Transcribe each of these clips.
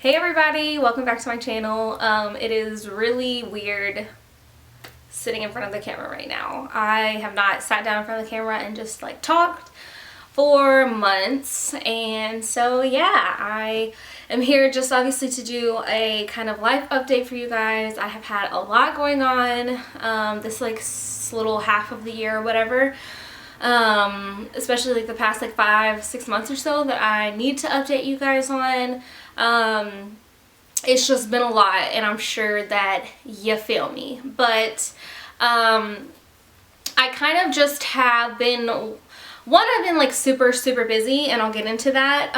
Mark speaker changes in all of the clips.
Speaker 1: Hey everybody, welcome back to my channel. It is really weird sitting in front of the camera right now. I have not sat down in front of the camera and just like talked for months, and so yeah, I am here just obviously to do a kind of life update for you guys. I have had a lot going on this like little half of the year or whatever, especially like the past like 5-6 months or so that I need to update you guys on. It's just been a lot, and I'm sure that you feel me, but I kind of just have been, I've been like super busy, and I'll get into that.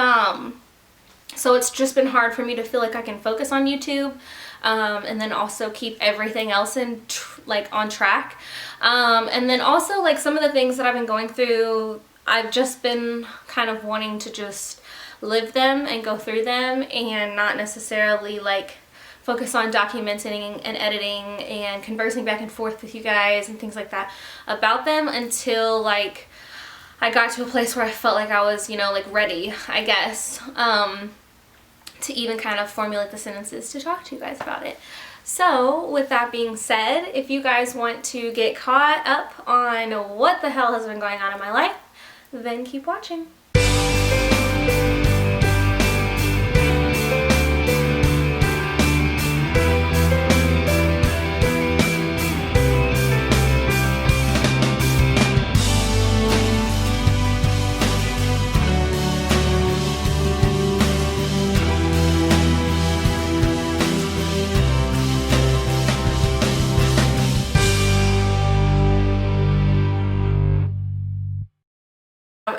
Speaker 1: So it's just been hard for me to feel like I can focus on YouTube, and then also keep everything else on track. And then also like some of the things that I've been going through, I've just been kind of wanting to just live them and go through them, and not necessarily like focus on documenting and editing and conversing back and forth with you guys and things like that about them until like I got to a place where I felt like I was, like ready, I guess, to even kind of formulate the sentences to talk to you guys about it. So with that being said, if you guys want to get caught up on what the hell has been going on in my life, then keep watching.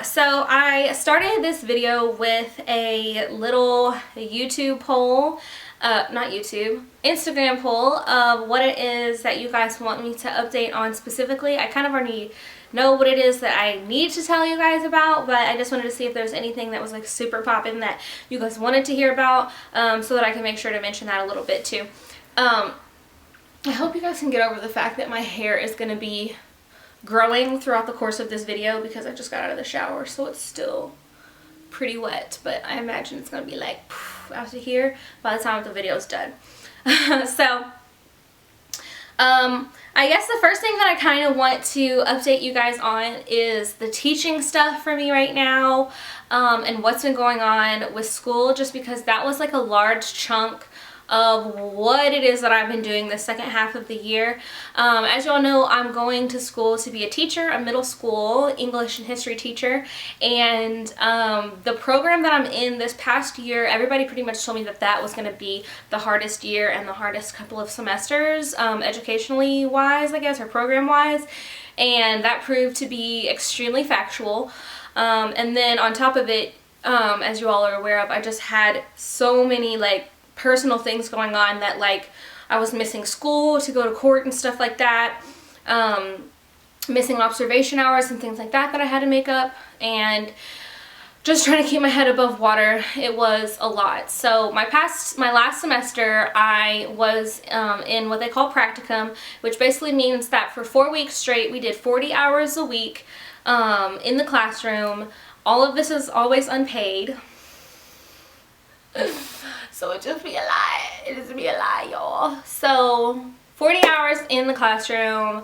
Speaker 1: So I started this video with a little YouTube poll, Instagram poll of what it is that you guys want me to update on specifically. I kind of already know what it is that I need to tell you guys about, but I just wanted to see if there's anything that was like super poppin' that you guys wanted to hear about, so that I can make sure to mention that a little bit too. I hope you guys can get over the fact that my hair is going to be growing throughout the course of this video because I just got out of the shower, so it's still pretty wet, but I imagine it's gonna be like out to here by the time the video's done. So I guess the first thing that I kind of want to update you guys on is the teaching stuff for me right now, and what's been going on with school, just because that was like a large chunk of what it is that I've been doing the second half of the year. As y'all know, I'm going to school to be a teacher, a middle school English and history teacher, and the program that I'm in this past year, everybody pretty much told me that that was going to be the hardest year and the hardest couple of semesters, educationally wise, I guess, or program wise, and that proved to be extremely factual. And then on top of it, as you all are aware of, I just had so many like personal things going on that like I was missing school to go to court and stuff like that, missing observation hours and things like that I had to make up, and just trying to keep my head above water. It was a lot. So my last semester I was in what they call practicum, which basically means that for 4 weeks straight we did 40 hours a week in the classroom. All of this is always unpaid. So it just be a lie. It just be a lie, y'all. So 40 hours in the classroom.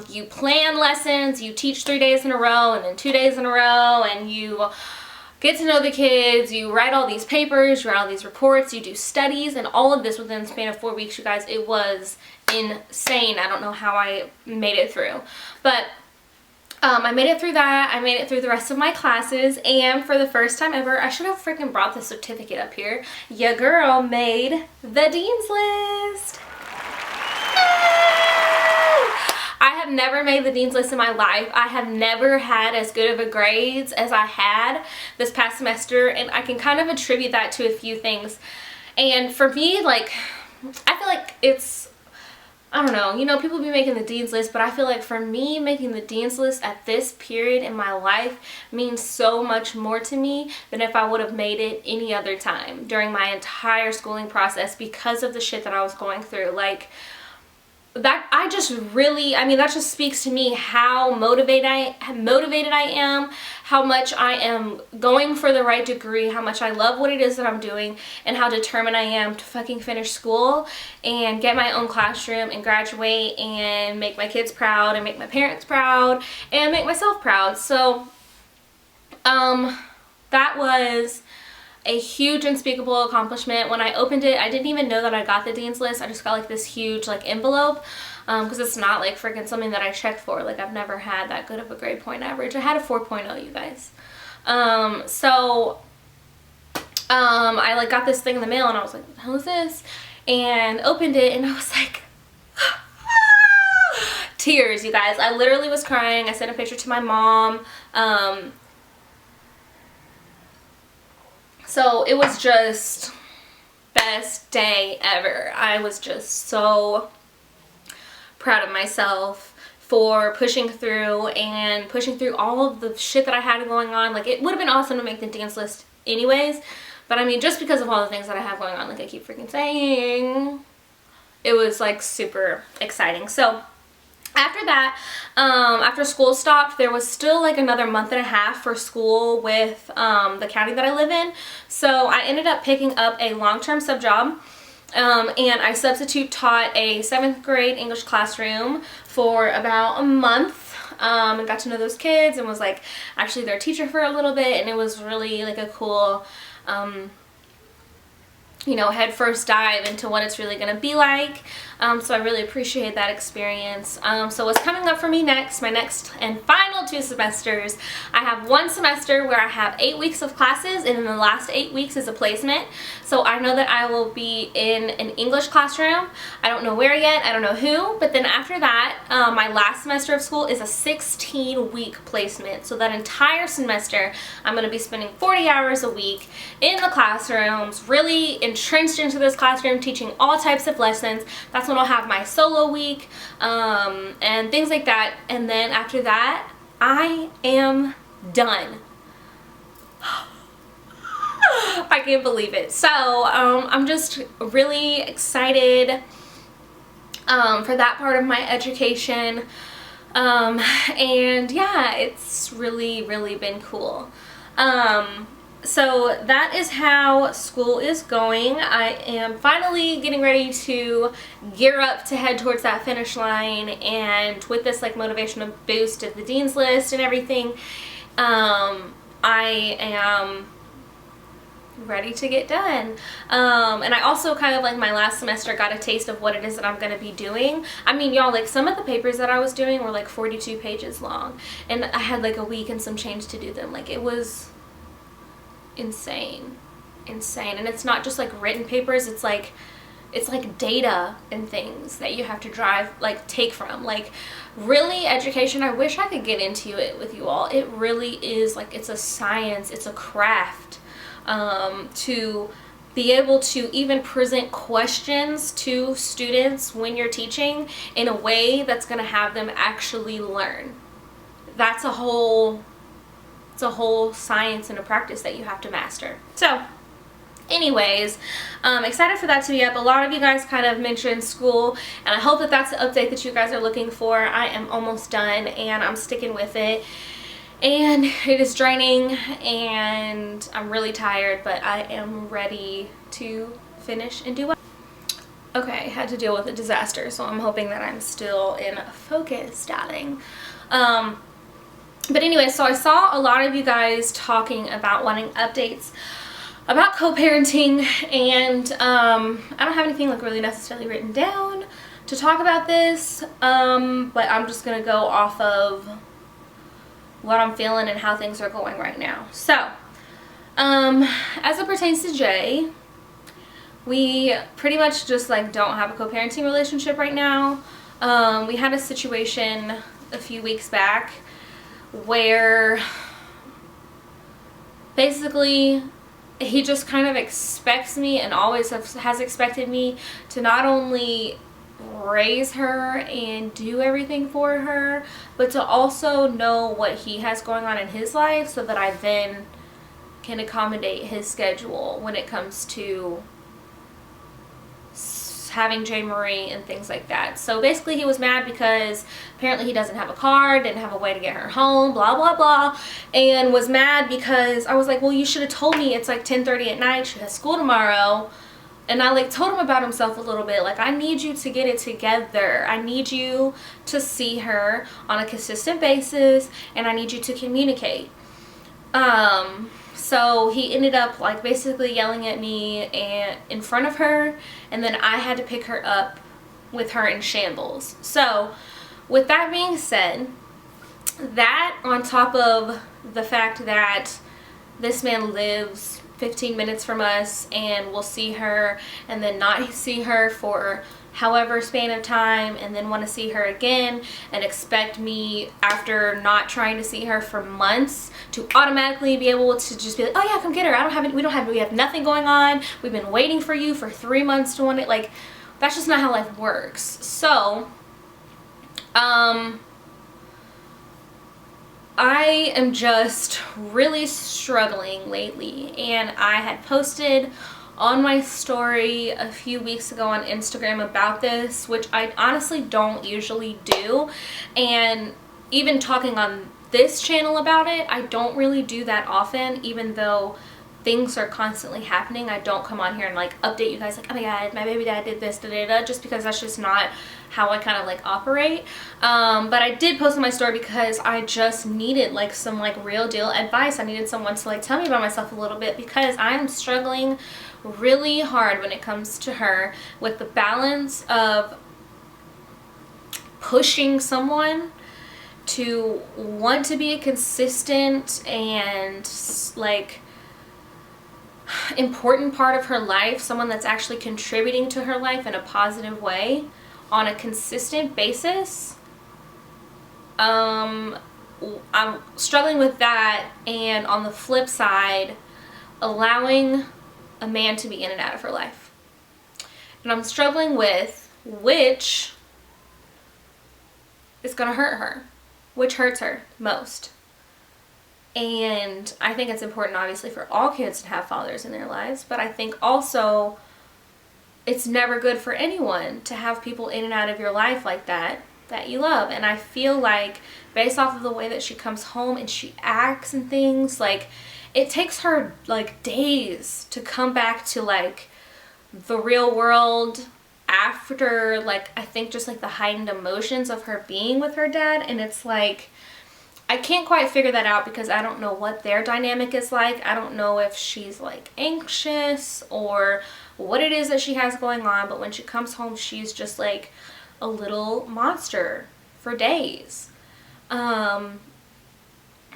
Speaker 1: You plan lessons. You teach 3 days in a row and then 2 days in a row, and you get to know the kids. You write all these papers. You write all these reports. You do studies, and all of this within the span of 4 weeks, you guys. It was insane. I don't know how I made it through, but I made it through that. I made it through the rest of my classes, and for the first time ever, I should have freaking brought the certificate up here. Your girl made the Dean's List. I have never made the Dean's List in my life. I have never had as good of a grades as I had this past semester, and I can kind of attribute that to a few things. And for me, like, I feel like it's, I don't know, people be making the Dean's List, but I feel like for me, making the Dean's List at this period in my life means so much more to me than if I would have made it any other time during my entire schooling process, because of the shit that I was going through. Like, that I just really, I mean, that just speaks to me how motivated I am, how much I am going for the right degree, how much I love what it is that I'm doing, and how determined I am to fucking finish school and get my own classroom and graduate and make my kids proud and make my parents proud and make myself proud. So that was a huge unspeakable accomplishment. When I opened it, I didn't even know that I got the dean's list. I just got like this huge like envelope, because it's not like freaking something that I checked for. Like, I've never had that good of a grade point average. I had a 4.0, you guys. I like got this thing in the mail and I was like, what the hell is this? And opened it and I was like, tears, you guys. I literally was crying. I sent a picture to my mom. So it was just best day ever. I was just so proud of myself for pushing through all of the shit that I had going on. Like, it would have been awesome to make the dance list anyways, but I mean, just because of all the things that I have going on, like I keep freaking saying, it was like super exciting. So after that, after school stopped, there was still like another month and a half for school with the county that I live in. So I ended up picking up a long-term sub job, and I substitute taught a 7th grade English classroom for about a month, and got to know those kids and was like actually their teacher for a little bit, and it was really like a cool you know, head first dive into what it's really going to be like. So I really appreciate that experience. So what's coming up for me next, my next and final 2 semesters, I have 1 semester where I have 8 weeks of classes, and in the last 8 weeks is a placement. So I know that I will be in an English classroom. I don't know where yet, I don't know who, but then after that, my last semester of school is a 16-week placement. So that entire semester, I'm going to be spending 40 hours a week in the classrooms, really entrenched into this classroom, teaching all types of lessons. That's when I'll have my solo week, and things like that. And then after that, I am done. I can't believe it. So I'm just really excited for that part of my education. And yeah, it's really been cool. So that is how school is going. I am finally getting ready to gear up to head towards that finish line, and with this like motivational boost of the dean's list and everything, I am ready to get done. And I also kind of like my last semester got a taste of what it is that I'm going to be doing. I mean, y'all, like some of the papers that I was doing were like 42 pages long, and I had like a week and some change to do them. Like, it was insane. And it's not just like written papers, it's like data and things that you have to take from. Like, really, education, I wish I could get into it with you all. It really is like, it's a science, it's a craft, to be able to even present questions to students when you're teaching in a way that's going to have them actually learn. That's a whole science and a practice that you have to master. So anyways, excited for that to be up. A lot of you guys kind of mentioned school, and I hope that that's the update that you guys are looking for. I am almost done, and I'm sticking with it, and it is draining, and I'm really tired, but I am ready to finish and do well. Okay, had to deal with a disaster, so I'm hoping that I'm still in focus, darling. But anyway, so I saw a lot of you guys talking about wanting updates about co-parenting, and I don't have anything like really necessarily written down to talk about this, but I'm just gonna go off of what I'm feeling and how things are going right now. So as it pertains to Jay, we pretty much just like don't have a co-parenting relationship right now. We had a situation a few weeks back where basically he just kind of expects me, and always has expected me, to not only raise her and do everything for her, but to also know what he has going on in his life, so that I then can accommodate his schedule when it comes to having J. Marie and things like that. So basically he was mad because apparently he doesn't have a car, didn't have a way to get her home, blah, blah, blah. And was mad because I was like, well, you should have told me it's like 10:30 at night. She has school tomorrow. And I like told him about himself a little bit. Like, I need you to get it together. I need you to see her on a consistent basis, and I need you to communicate. So he ended up like basically yelling at me and in front of her, and then I had to pick her up with her in shambles. So with that being said, that on top of the fact that this man lives 15 minutes from us and we'll see her and then not see her for however span of time and then want to see her again and expect me, after not trying to see her for months, to automatically be able to just be like, oh yeah, come get her. We have nothing going on. We've been waiting for you for 3 months to want it. Like, that's just not how life works. So I am just really struggling lately, and I had posted on my story a few weeks ago on Instagram about this, which I honestly don't usually do, and even talking on this channel about it, I don't really do that often, even though things are constantly happening. I don't come on here and like update you guys like, oh my god, my baby dad did this, just because that's just not how I kind of like operate. But I did post on my story because I just needed like some like real deal advice. I needed someone to like tell me about myself a little bit, because I am struggling really hard when it comes to her with the balance of pushing someone to want to be a consistent and like important part of her life, someone that's actually contributing to her life in a positive way on a consistent basis. I'm struggling with that, and on the flip side, allowing a man to be in and out of her life. And I'm struggling with which is gonna hurt her, which hurts her most. And I think it's important, obviously, for all kids to have fathers in their lives, but I think also it's never good for anyone to have people in and out of your life like that you love. And I feel like, based off of the way that she comes home and she acts and things, like, it takes her like days to come back to like the real world after, like, I think just like the heightened emotions of her being with her dad. And it's like, I can't quite figure that out, because I don't know what their dynamic is like. I don't know if she's like anxious or what it is that she has going on, but when she comes home, she's just like a little monster for days.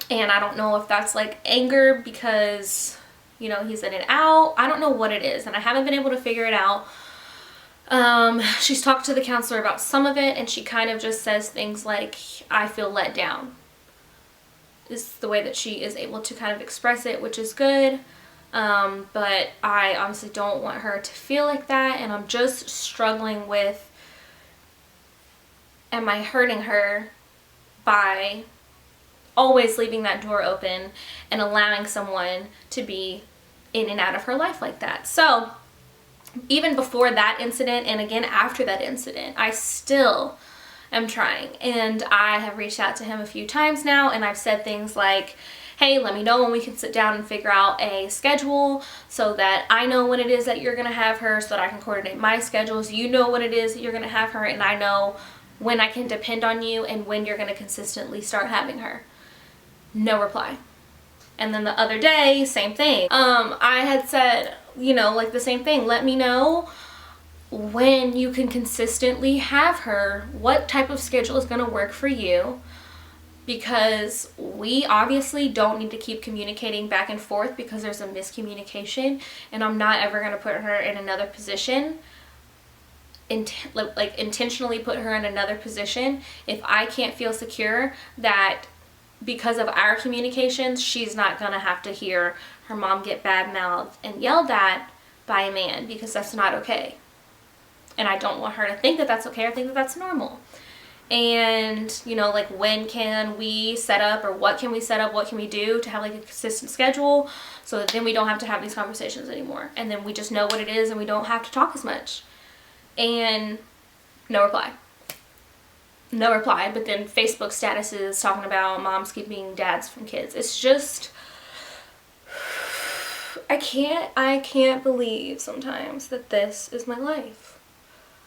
Speaker 1: And I don't know if that's like anger because, you know, he's in and out. I don't know what it is, and I haven't been able to figure it out. She's talked to the counselor about some of it, and she kind of just says things like, I feel let down, is the way that she is able to kind of express it, which is good. But I honestly don't want her to feel like that, and I'm just struggling with, am I hurting her by always leaving that door open and allowing someone to be in and out of her life like that? So even before that incident, and again after that incident, I still am trying, and I have reached out to him a few times now, and I've said things like, hey, let me know when we can sit down and figure out a schedule so that I know when it is that you're going to have her, so that I can coordinate my schedules. You know when it is that you're going to have her, and I know when I can depend on you and when you're going to consistently start having her. No reply. And then the other day, same thing. I had said, you know, like the same thing. Let me know when you can consistently have her, what type of schedule is going to work for you, because we obviously don't need to keep communicating back and forth because there's a miscommunication, and I'm not ever going to put her in another position, intentionally put her in another position if I can't feel secure that because of our communications, she's not going to have to hear her mom get bad-mouthed and yelled at by a man, because that's not okay. And I don't want her to think that that's okay or think that that's normal. And, you know, like, when can we set up, or what can we set up, what can we do to have like a consistent schedule so that then we don't have to have these conversations anymore, and then we just know what it is and we don't have to talk as much. and no reply. No reply, but then Facebook statuses talking about moms keeping dads from kids. It's just, I can't believe sometimes that this is my life.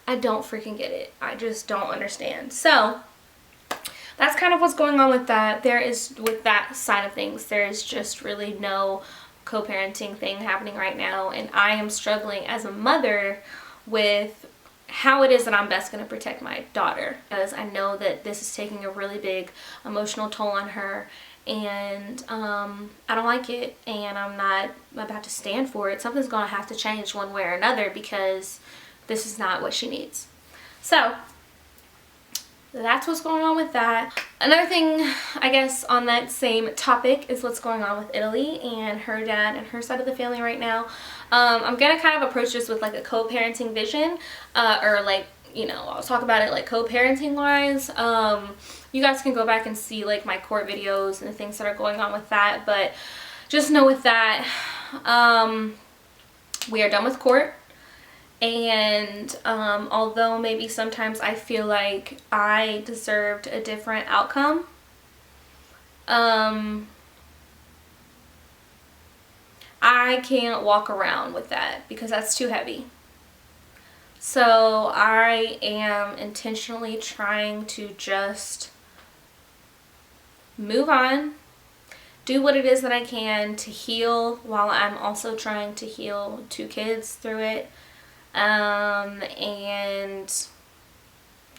Speaker 1: I don't freaking get it. I just don't understand. So that's kind of what's going on with that. With that side of things, there is just really no co-parenting thing happening right now, and I am struggling as a mother with how it is that I'm best going to protect my daughter, because I know that this is taking a really big emotional toll on her, and I don't like it, and I'm not about to stand for it. Something's going to have to change one way or another, because this is not what she needs. So that's what's going on with that. Another thing, I guess, on that same topic is what's going on with Italy and her dad and her side of the family right now. I'm gonna kind of approach this with like a co-parenting vision, or like, you know, I'll talk about it like co-parenting wise. You guys can go back and see like my court videos and the things that are going on with that, but just know with that, we are done with court. And although maybe sometimes I feel like I deserved a different outcome, I can't walk around with that because that's too heavy. So I am intentionally trying to just move on, do what it is that I can to heal, while I'm also trying to heal 2 kids through it. And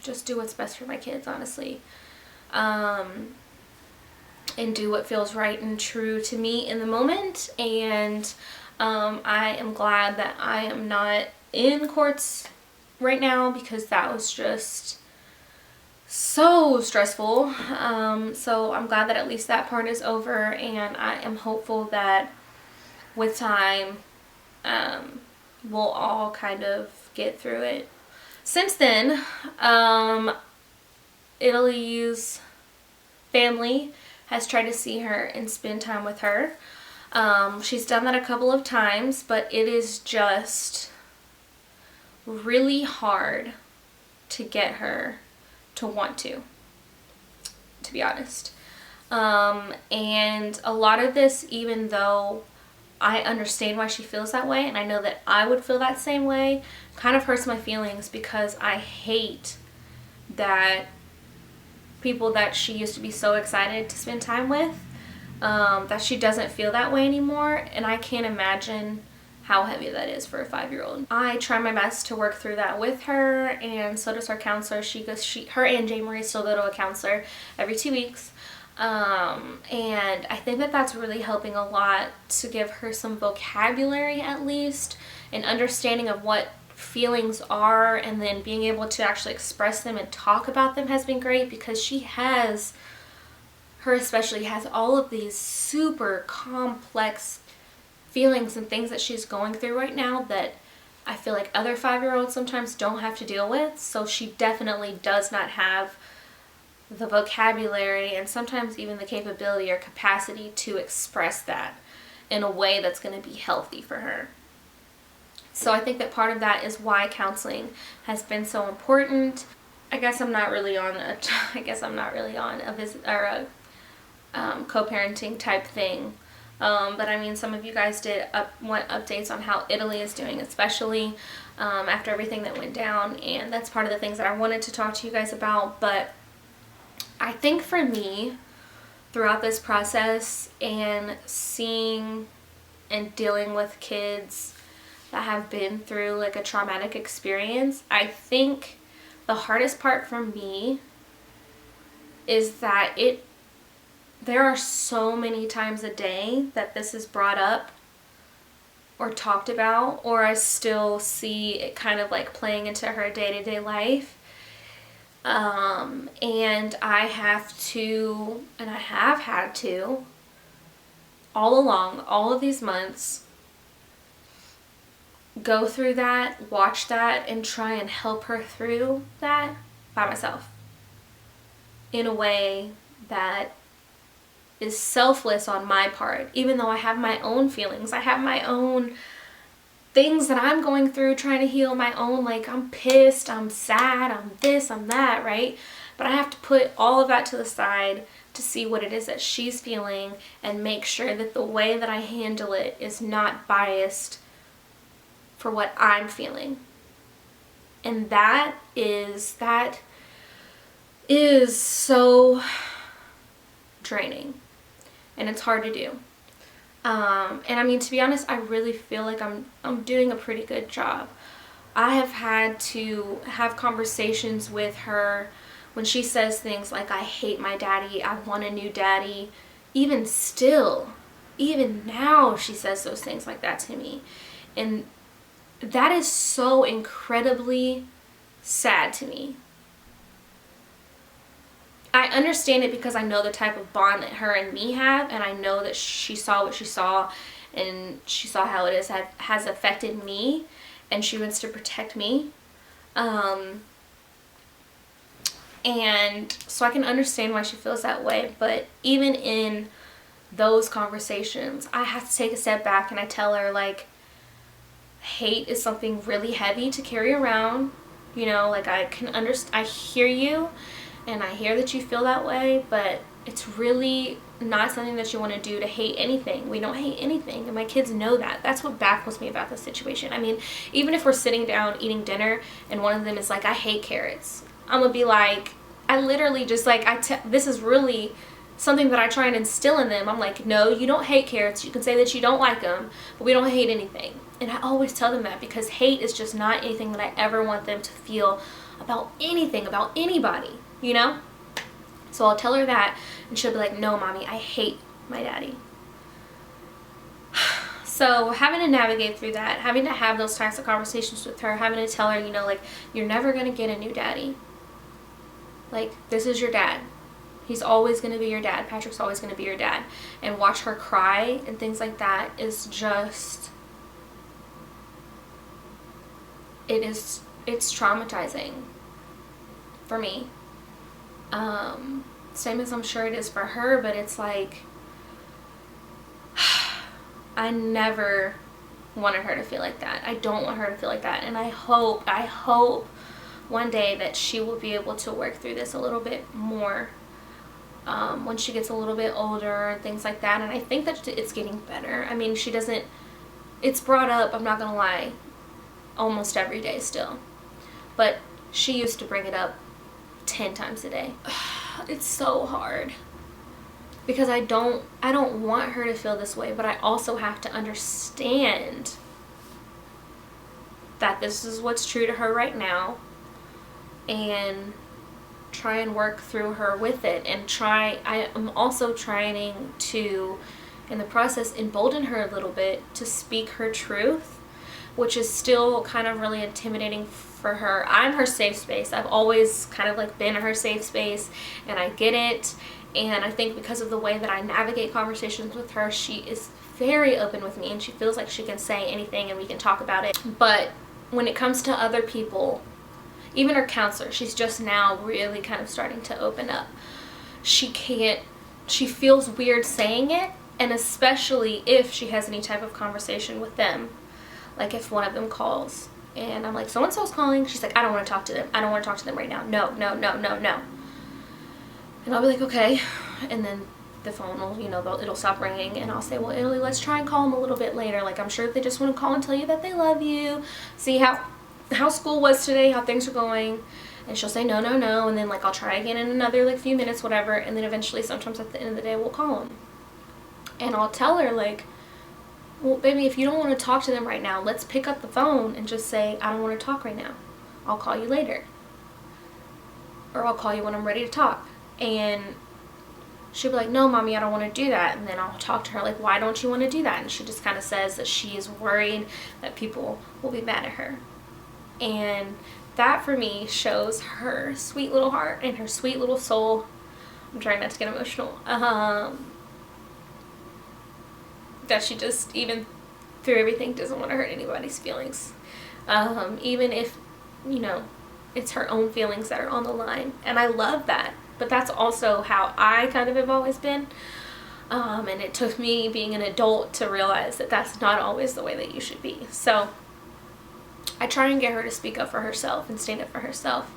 Speaker 1: just do what's best for my kids, honestly, and do what feels right and true to me in the moment. And I am glad that I am not in courts right now, because that was just so stressful. So I'm glad that at least that part is over, and I am hopeful that with time, we'll all kind of get through it. Since then, Italy's family has tried to see her and spend time with her. She's done that a couple of times, but it is just really hard to get her to want to be honest. And a lot of this, even though I understand why she feels that way, and I know that I would feel that same way, kind of hurts my feelings, because I hate that people that she used to be so excited to spend time with, that she doesn't feel that way anymore, and I can't imagine how heavy that is for a 5-year-old. I try my best to work through that with her, and so does her counselor. Her and Jay Marie still go to a counselor every 2 weeks. And I think that that's really helping a lot to give her some vocabulary, at least, and understanding of what feelings are, and then being able to actually express them and talk about them has been great, because her especially has all of these super complex feelings and things that she's going through right now that I feel like other 5-year-olds sometimes don't have to deal with. So she definitely does not have the vocabulary, and sometimes even the capability or capacity to express that in a way that's going to be healthy for her. So I think that part of that is why counseling has been so important. I guess I'm not really on a co-parenting type thing. But I mean, some of you guys did want updates on how Italy is doing, especially after everything that went down, and that's part of the things that I wanted to talk to you guys about. But I think for me, throughout this process and seeing and dealing with kids that have been through like a traumatic experience, I think the hardest part for me is that there are so many times a day that this is brought up or talked about, or I still see it kind of like playing into her day-to-day life. And I have to, and I have had to, all along, all of these months, go through that, watch that, and try and help her through that by myself in a way that is selfless on my part, even though I have my own feelings. I have my own things that I'm going through trying to heal my own, like I'm pissed, I'm sad, I'm this, I'm that, right? But I have to put all of that to the side to see what it is that she's feeling and make sure that the way that I handle it is not biased for what I'm feeling. And that is so draining, and it's hard to do. And I mean, to be honest, I really feel like I'm doing a pretty good job. I have had to have conversations with her when she says things like, I hate my daddy, I want a new daddy. Even still, even now, she says those things like that to me. And that is so incredibly sad to me. I understand it because I know the type of bond that her and me have, and I know that she saw what she saw, and she saw how it has affected me, and she wants to protect me. And so I can understand why she feels that way, but even in those conversations, I have to take a step back and I tell her, like, hate is something really heavy to carry around. You know, like, I hear you, and I hear that you feel that way, but it's really not something that you want to do, to hate anything. We don't hate anything, and my kids know that. That's what baffles me about this situation. I mean, even if we're sitting down eating dinner and one of them is like, I hate carrots, I'm gonna be like, I literally just like, this is really something that I try and instill in them. I'm like, no, you don't hate carrots. You can say that you don't like them, but we don't hate anything. And I always tell them that, because hate is just not anything that I ever want them to feel about anything, about anybody, you know? So I'll tell her that, and she'll be like, no, mommy, I hate my daddy. So having to navigate through that, having to have those types of conversations with her, having to tell her, you know, like, you're never going to get a new daddy. Like, this is your dad. He's always going to be your dad. Patrick's always going to be your dad. And watch her cry and things like that is just, it's traumatizing for me. Same as I'm sure it is for her, but it's like, I never wanted her to feel like that. I don't want her to feel like that. And I hope one day that she will be able to work through this a little bit more when she gets a little bit older and things like that. And I think that it's getting better. I mean, it's brought up, I'm not gonna lie, almost every day still. But she used to bring it up 10 times a day. It's so hard, because I don't want her to feel this way, but I also have to understand that this is what's true to her right now, and try and work through her with it, and I am also trying to, in the process, embolden her a little bit to speak her truth, which is still kind of really intimidating for her. I'm her safe space. I've always kind of like been her safe space, and I get it. And I think because of the way that I navigate conversations with her, she is very open with me, and she feels like she can say anything and we can talk about it. But when it comes to other people, even her counselor, she's just now really kind of starting to open up. She feels weird saying it, and especially if she has any type of conversation with them. Like if one of them calls and I'm like, so-and-so's calling, she's like, I don't want to talk to them. I don't want to talk to them right now. No. And I'll be like, okay. And then the phone will, you know, it'll stop ringing, and I'll say, well, Italy, let's try and call them a little bit later. Like, I'm sure they just want to call and tell you that they love you, see how school was today, how things are going. And she'll say no, and then like I'll try again in another like few minutes, whatever. And then eventually, sometimes at the end of the day, we'll call them. And I'll tell her, like, well, baby, if you don't want to talk to them right now, let's pick up the phone and just say, I don't want to talk right now. I'll call you later. Or I'll call you when I'm ready to talk. And she'll be like, no, mommy, I don't want to do that. And then I'll talk to her, like, why don't you want to do that? And she just kind of says that she is worried that people will be mad at her. And that, for me, shows her sweet little heart and her sweet little soul. I'm trying not to get emotional. That she just, even through everything, doesn't want to hurt anybody's feelings. Even if, you know, it's her own feelings that are on the line. And I love that. But that's also how I kind of have always been. And it took me being an adult to realize that that's not always the way that you should be. So I try and get her to speak up for herself and stand up for herself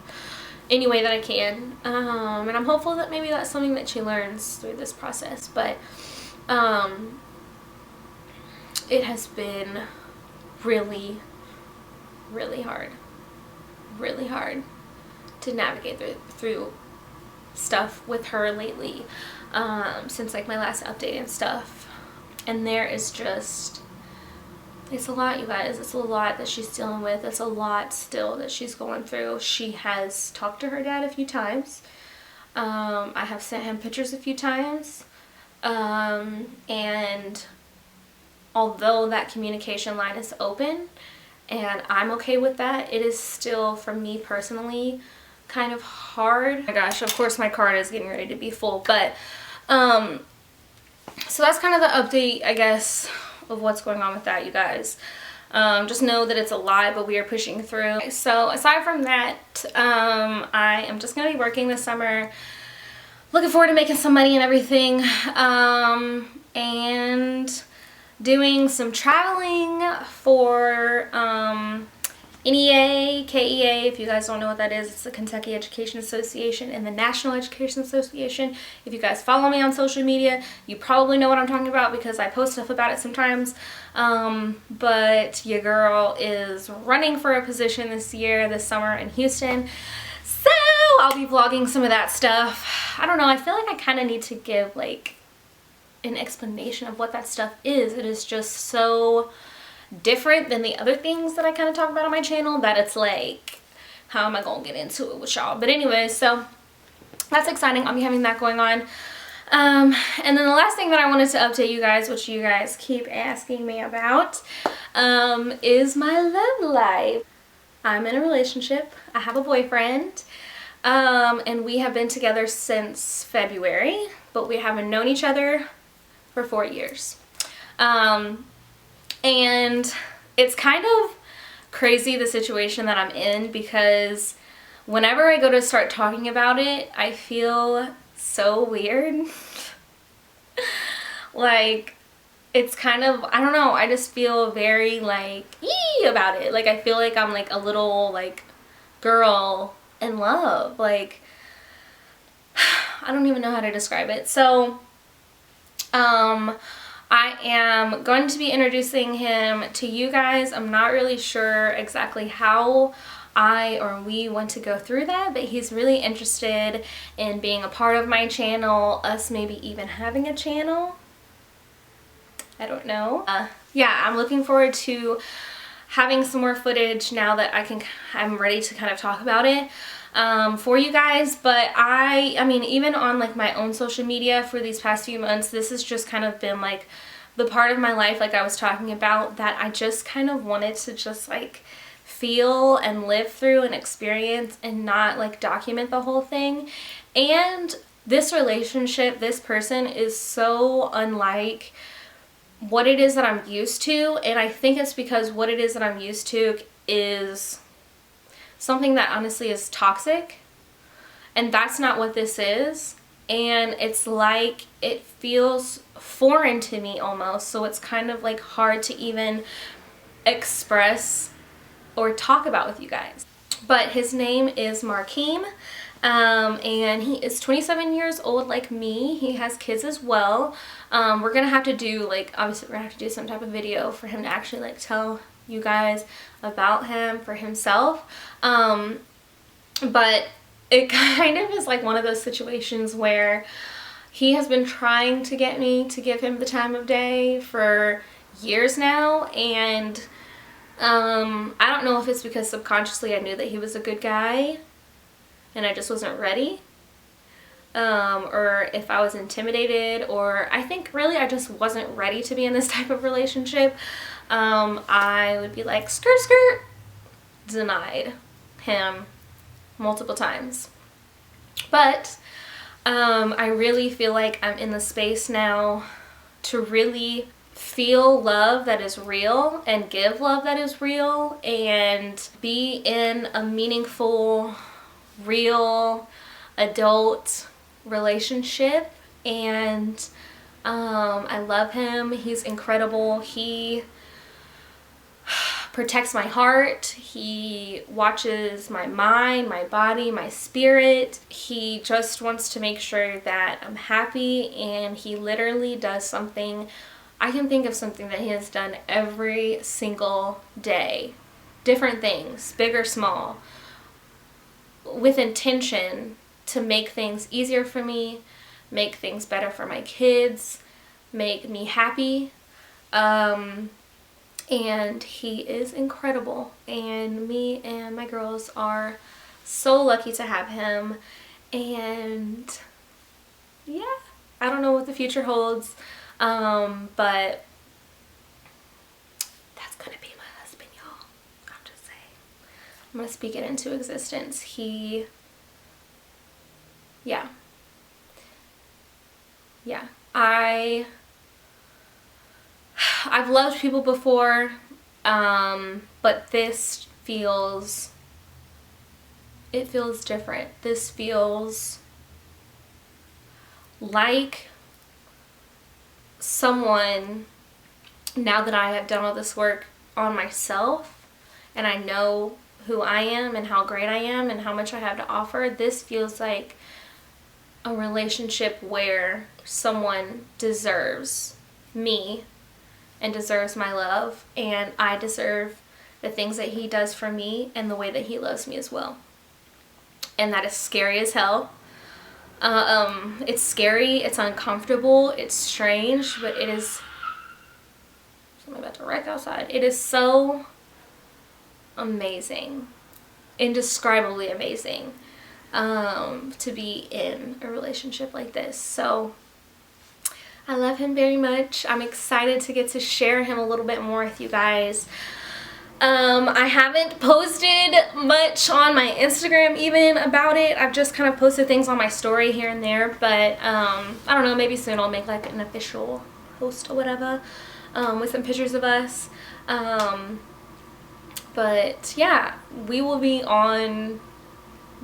Speaker 1: any way that I can. And I'm hopeful that maybe that's something that she learns through this process. But it has been really, really hard. Really hard to navigate through stuff with her lately, since like my last update and stuff. And there is just, it's a lot, you guys. It's a lot that she's dealing with. It's a lot still that she's going through. She has talked to her dad a few times. I have sent him pictures a few times. And although that communication line is open and I'm okay with that, it is still, for me personally, kind of hard. Oh my gosh, of course my card is getting ready to be full, but so that's kind of the update, I guess, of what's going on with that, you guys. Just know that it's a lot, but we are pushing through. So aside from that, I am just gonna be working this summer, looking forward to making some money and everything, and doing some traveling for NEA, KEA, if you guys don't know what that is, it's the Kentucky Education Association and the National Education Association. If you guys follow me on social media, you probably know what I'm talking about because I post stuff about it sometimes. But your girl is running for a position this summer in Houston. So I'll be vlogging some of that stuff. I don't know, I feel like I kind of need to give like an explanation of what that stuff is. It is just so different than the other things that I kind of talk about on my channel that it's like, how am I gonna get into it with y'all? But anyway, so that's exciting. I'll be having that going on. And then the last thing that I wanted to update you guys, which you guys keep asking me about, is my love life. I'm in a relationship. I have a boyfriend, and we have been together since February, but we haven't known each other for 4 years. And it's kind of crazy, the situation that I'm in, because whenever I go to start talking about it, I feel so weird. Like, it's kind of, I don't know, I just feel very like, ee about it. Like, I feel like I'm like a little like girl in love. Like, I don't even know how to describe it. So, I am going to be introducing him to you guys. I'm not really sure exactly how we want to go through that, but he's really interested in being a part of my channel, us maybe even having a channel. I don't know. Yeah, I'm looking forward to having some more footage now that I'm ready to kind of talk about it for you guys. But I mean, even on like my own social media for these past few months, this has just kind of been like the part of my life, like I was talking about, that I just kind of wanted to just like feel and live through and experience and not like document the whole thing. And this relationship, this person is so unlike what it is that I'm used to, and I think it's because what it is that I'm used to is something that honestly is toxic, and that's not what this is. And it's like, it feels foreign to me almost, so it's kind of like hard to even express or talk about with you guys. But his name is Markeem, and he is 27 years old like me. He has kids as well. We're gonna have to do, like, obviously we're gonna have to do some type of video for him to actually like tell you guys about him for himself. But it kind of is like one of those situations where he has been trying to get me to give him the time of day for years now, and I don't know if it's because subconsciously I knew that he was a good guy and I just wasn't ready, or if I was intimidated, or I think really I just wasn't ready to be in this type of relationship. I would be like, skirt skirt, denied him multiple times. But I really feel like I'm in the space now to really feel love that is real and give love that is real and be in a meaningful, real adult relationship. And I love him. He's incredible. He protects my heart. He watches my mind, my body, my spirit. He just wants to make sure that I'm happy, and he literally does something. I can think of something that he has done every single day. Different things, big or small, with intention to make things easier for me, make things better for my kids, make me happy. And he is incredible, and me and my girls are so lucky to have him. And yeah, I don't know what the future holds, but that's gonna be my husband, y'all. I'm just saying, I'm gonna speak it into existence. Yeah, I've loved people before, but this feels different. This feels like someone, now that I have done all this work on myself and I know who I am and how great I am and how much I have to offer, this feels like a relationship where someone deserves me and deserves my love, and I deserve the things that he does for me and the way that he loves me as well. And that is scary as hell. It's scary, it's uncomfortable, it's strange, but it is... I'm about to wreck outside. It is so amazing, indescribably amazing, to be in a relationship like this. So I love him very much. I'm excited to get to share him a little bit more with you guys. I haven't posted much on my Instagram even about it. I've just kind of posted things on my story here and there, but I don't know, maybe soon I'll make like an official post or whatever, with some pictures of us. But yeah, we will be on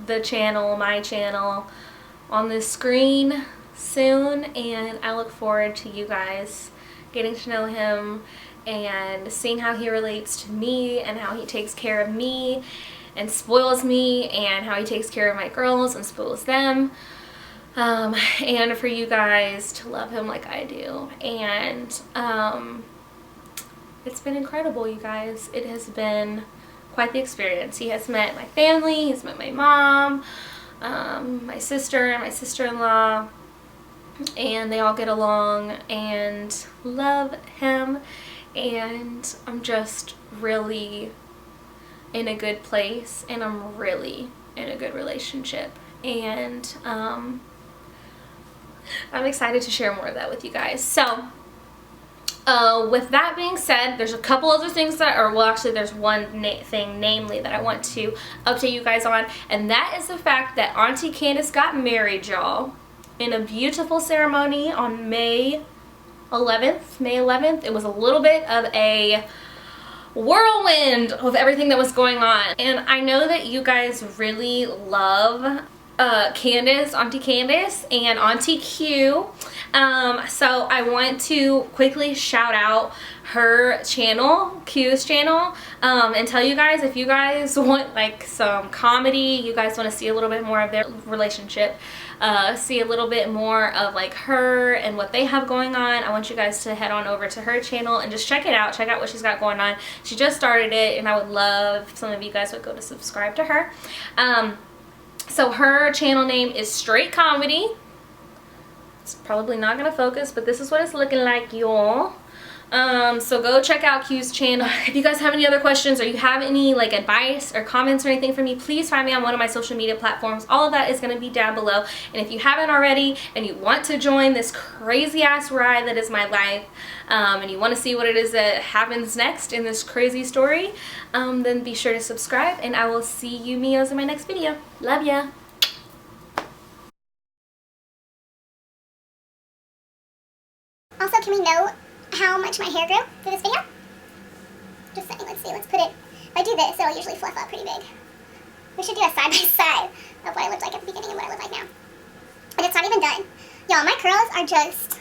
Speaker 1: the channel, my channel, on the screen soon, and I look forward to you guys getting to know him and seeing how he relates to me and how he takes care of me and spoils me, and how he takes care of my girls and spoils them, and for you guys to love him like I do. And it's been incredible, you guys. It has been quite the experience. He has met my family, he's met my mom, my sister and my sister-in-law, and they all get along and love him, and I'm just really in a good place, and I'm really in a good relationship, and I'm excited to share more of that with you guys. So with that being said, there's a couple other things that are, well, actually there's one thing namely that I want to update you guys on, and that is the fact that Auntie Candace got married, y'all, in a beautiful ceremony on May 11th. It was a little bit of a whirlwind of everything that was going on, and I know that you guys really love Candace, Auntie Candace, and Auntie Q. So I want to quickly shout out her channel, Q's channel, and tell you guys, if you guys want like some comedy, you guys want to see a little bit more of their relationship, see a little bit more of like her and what they have going on, I want you guys to head on over to her channel and just check it out. Check out what she's got going on. She just started it, and I would love if some of you guys would go to subscribe to her. So her channel name is Straight Comedy. It's probably not gonna focus, but this is what it's looking like, y'all. So go check out Q's channel. If you guys have any other questions, or you have any like advice or comments or anything for me, please find me on one of my social media platforms. All of that is going to be down below. And if you haven't already and you want to join this crazy ass ride that is my life, and you want to see what it is that happens next in this crazy story, then be sure to subscribe, and I will see you Mios in my next video. Love ya.
Speaker 2: Also, can we know how much my hair grew for this video? Just saying, let's see, let's put it, if I do this, it'll usually fluff up pretty big. We should do a side by side of what I looked like at the beginning and what I look like now. And it's not even done. Y'all, my curls are just,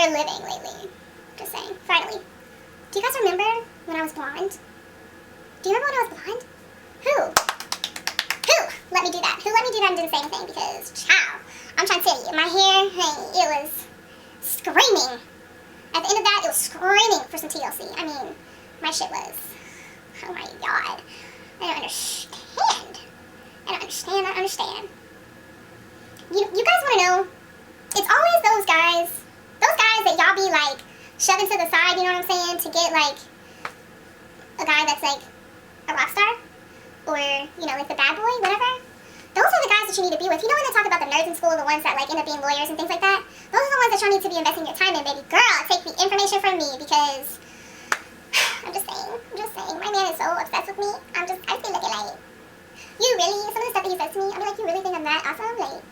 Speaker 2: they're living lately. Just saying. Finally. Do you guys remember when I was blonde? Do you remember when I was blonde? Who let me do that? Who let me do that and didn't say anything? Because, child, I'm trying to tell you, my hair, hey, it was screaming. At the end of that, it was screaming for some TLC. I mean, my shit was, oh my god. I don't understand. I don't understand. You guys want to know, it's always those guys that y'all be like shoving to the side, you know what I'm saying, to get like a guy that's like a rock star, or, you know, like the bad boy, whatever. Those are the guys that you need to be with. You know when they talk about the nerds in school, the ones that like end up being lawyers and things like that? Those are the ones that y'all need to be investing your time in, baby girl. Take the information from me, because I'm just saying, my man is so obsessed with me. I just be looking like, you really, some of the stuff that he says to me, I'm like, you really think I'm that awesome? Like,